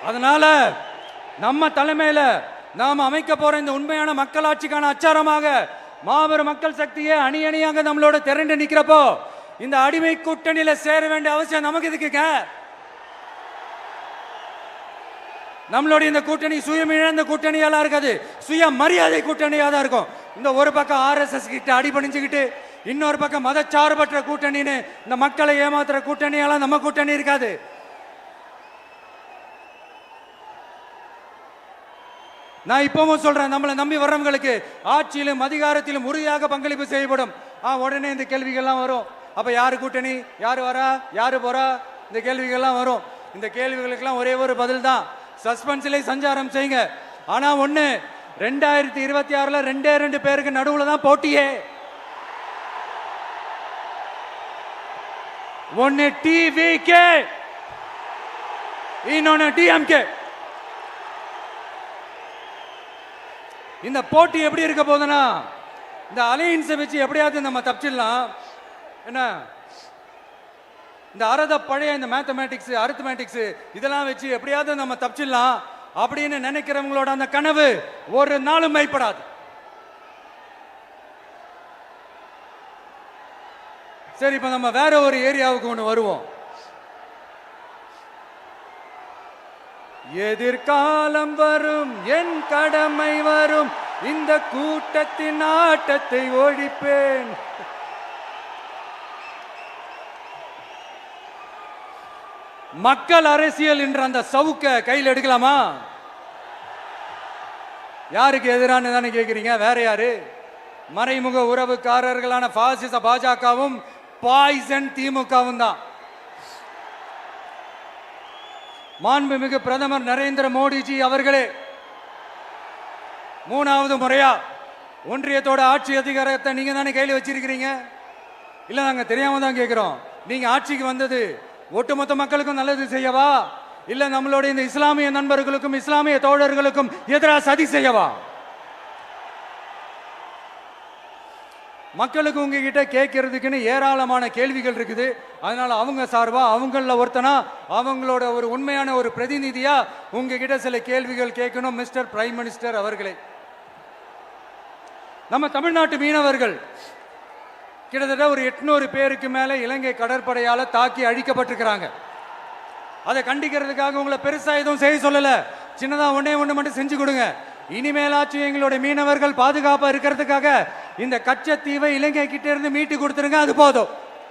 அதனால நம்ம தலைமையில நாம் அமைக்க போற இந்த உண்மையான மக்களாட்சிக்கான அச்சாரமாக மாபெரும் மக்கள் சக்தியே அணி அணியாக நம்மளோட திரண்டு நிக்கிறப்போ இந்த அடிமை கூட்டணியில சேர வேண்டிய அவசியம் நமக்கு இதுக்குங்க. நம்மளுடைய இந்த கூட்டணி சுயமிழந்த கூட்டணியால இருக்காது, சுய மரியாதை கூட்டணியா தான் இருக்கும். இந்த ஒரு பக்கம் RSS கிட்ட அடிபணிஞ்சுக்கிட்டு இன்னொரு பக்கம் மதச்சார்பற்ற கூட்டணின்னு இந்த மக்களை ஏமாத்துற கூட்டணியால நம்ம கூட்டணி இருக்காது. நான் இப்பவும் சொல்றேன், நம்மளை நம்பி வர்றவங்களுக்கு ஆட்சியிலும் அதிகாரத்திலும் உறுதியாக பங்களிப்பு செய்யப்படும். உடனே இந்த கேள்விகள்லாம் வரும். அப்ப யாரு கூட்டணி, யாரு வரா, யாரு போறா, இந்த கேள்விகள்லாம் வரும். இந்த கேள்விகளுக்கெல்லாம் ஒரே ஒரு பதில் தான், சஸ்பென்ஸ்ல சஞ்சாரம் செய்யுங்க. ஆனா ஒண்ணு, 2026 2 பேருக்கு நடுவுல தான் போட்டியே. ஒன்னு TVK, இன்னொன்னு DMK. இந்த போட்டி எப்படி இருக்க போதுன்னா, இந்த அலையன்ஸை வச்சு எப்படியாவது நம்ம தப்பிச்சிடலாம். என்ன இந்த பழைய இந்த மேத்தமேட்டிக்ஸ் அரித்மேட்டிக்ஸ் இதெல்லாம் வச்சு எப்படியாவது நம்ம தப்பிச்சிடலாம் அப்படின்னு நினைக்கிறவங்களோட அந்த கனவு ஒரு நாளும் மைப்படாது. சரி, இப்ப நம்ம வேற ஒரு ஏரியாவுக்கு ஒன்று வருவோம். எதிர்காலம் வரும், என் கடமை வரும், இந்த கூட்டத்தின் ஆட்டத்தை ஒழிப்பேன். மக்கள் அரசியல் என்ற அந்த சவுக்க கையில் எடுக்கலாமா? யாருக்கு எதிரான தானே கேட்கிறீங்க? வேற யாரு? மறைமுக உறவுக்காரர்களான பாசிச பாஜகவும் பாய்சன் திமுகவும் தான். மாண்புமிகு பிரதமர் நரேந்திர மோடிஜி அவர்களே 3வது முறையா ஒன்றியத்தோட ஆட்சி அதிகாரத்தை நீங்க தானே கையில் வச்சிருக்கிறீங்க. இல்ல, நாங்க தெரியாம தான் கேட்கிறோம். நீங்க ஆட்சிக்கு வந்தது ஒட்டுமொத்த மக்களுக்கும் நல்லது செய்யவா, இல்ல நம்மளுடைய இந்த இஸ்லாமிய நண்பர்களுக்கும் இஸ்லாமிய தோழர்களுக்கும் எதிராக சதி செய்யவா? மக்களுக்கு உங்ககிட்ட கேட்கறதுக்குன்னு ஏராளமான கேள்விகள் இருக்குது. அதனால அவங்க சார்பா, அவங்கள ஒருத்தனா, அவங்களோட ஒரு உண்மையான ஒரு பிரதிநிதியா உங்ககிட்ட சில கேள்விகள் கேட்கணும். மிஸ்டர் பிரைம் மினிஸ்டர் அவர்களே, நம்ம தமிழ்நாட்டு மீனவர்கள் கிட்டத்தட்ட ஒரு 800 பேருக்கு மேல இலங்கை கடற்படையால தாக்கி அழிக்கப்பட்டிருக்கிறாங்க. அதை கண்டிக்கிறதுக்காக உங்களை பெருசா எதுவும் செய்ய சொல்லல, சின்னதா ஒண்ணே ஒண்ணு மட்டும் செஞ்சு கொடுங்க. இனிமேலாச்சும் எங்களுடைய மீனவர்கள் பாதுகாப்பா இருக்கிறதுக்காக இந்த கச்சத்தீவை இலங்கை கிட்ட இருந்து மீட்டு கொடுத்துருங்க, அது போதும்.